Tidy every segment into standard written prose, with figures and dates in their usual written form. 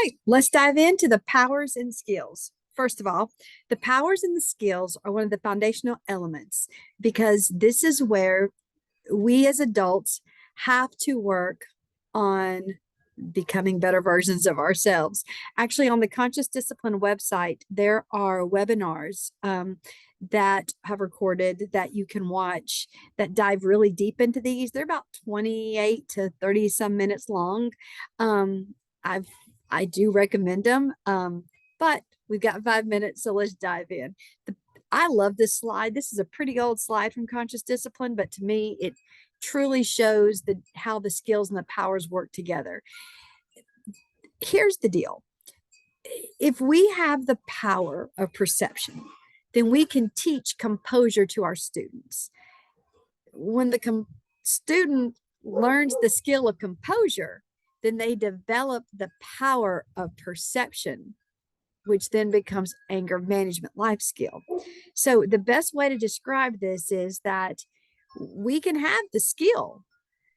right, let's dive into the powers and skills. First of all, the powers and the skills are one of the foundational elements because this is where we as adults have to work on becoming better versions of ourselves. Actually, on the Conscious Discipline website, there are webinars that have recorded that you can watch that dive really deep into these. They're about 28 to 30 some minutes long. I've I do recommend them. But we've got 5 minutes, so let's dive in. I love this slide. This is a pretty old slide from Conscious Discipline, but to me, it truly shows how the skills and the powers work together. Here's the deal. If we have the power of perception, then we can teach composure to our students. When the student learns the skill of composure, then they develop the power of perception, which then becomes anger management life skill. So the best way to describe this is that we can have the skill,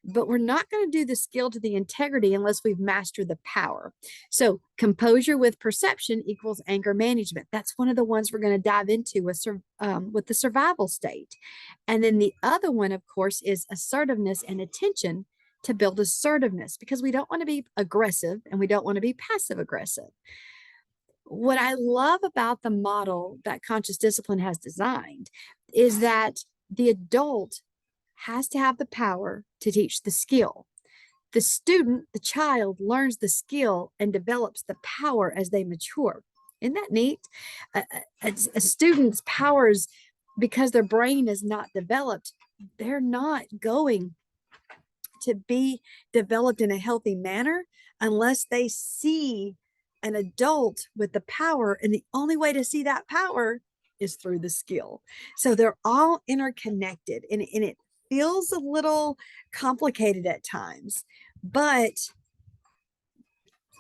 but we're not going to do the skill to the integrity unless we've mastered the power. So composure with perception equals anger management. That's one of the ones we're going to dive into with the survival state. And then the other one, of course, is assertiveness and attention to build assertiveness, because we don't want to be aggressive and we don't want to be passive aggressive. What I love about the model that Conscious Discipline has designed is that the adult has to have the power to teach the skill. The student, the child, learns the skill and develops the power as they mature. Isn't that neat? A student's powers, because their brain is not developed, they're not going to be developed in a healthy manner unless they see an adult with the power. And the only way to see that power is through the skill. So they're all interconnected, and it feels a little complicated at times, but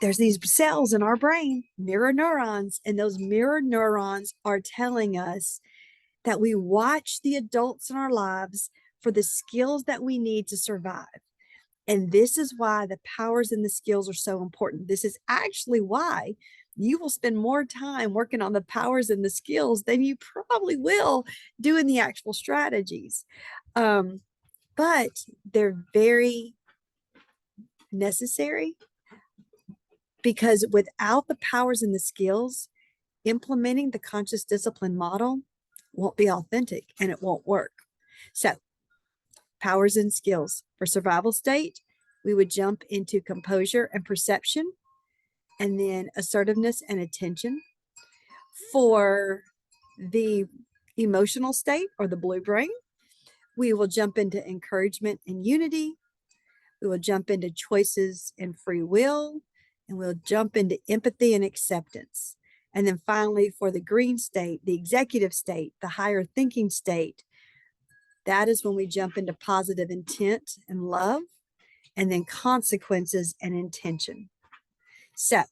there's these cells in our brain, mirror neurons, and those mirror neurons are telling us that we watch the adults in our lives for the skills that we need to survive. And this is why the powers and the skills are so important. This is actually why you will spend more time working on the powers and the skills than you probably will doing the actual strategies. But they're very necessary, because without the powers and the skills, implementing the Conscious Discipline model won't be authentic and it won't work. So powers and skills for survival state, we would jump into composure and perception, and then assertiveness and attention. For the emotional state, or the blue brain, we will jump into encouragement and unity. We will jump into choices and free will, and we'll jump into empathy and acceptance. And then finally, for the green state, the executive state, the higher thinking state, that is when we jump into positive intent and love, and then consequences and intention. So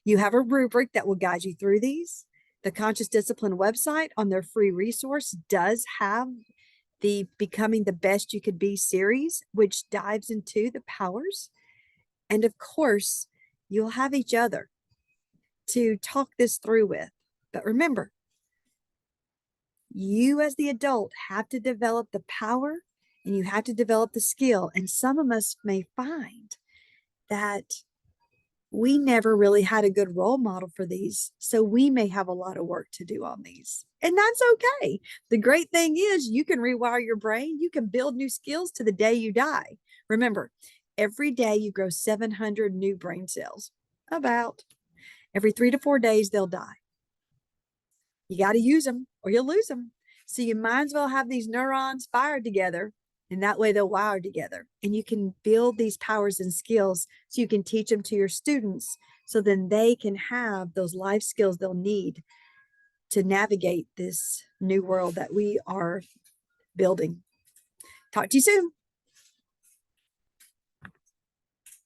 you have a rubric that will guide you through these. The Conscious Discipline website, on their free resource, does have the Becoming the Best You Could Be series, which dives into the powers. And of course, you'll have each other to talk this through with. But remember, you as the adult have to develop the power and you have to develop the skill. And some of us may find that we never really had a good role model for these. So we may have a lot of work to do on these. And that's okay. The great thing is you can rewire your brain. You can build new skills to the day you die. Remember, every day you grow 700 new brain cells. About every 3 to 4 days, they'll die. You got to use them or you'll lose them. So you might as well have these neurons fired together, and that way they'll wire together. And you can build these powers and skills so you can teach them to your students, so then they can have those life skills they'll need to navigate this new world that we are building. Talk to you soon.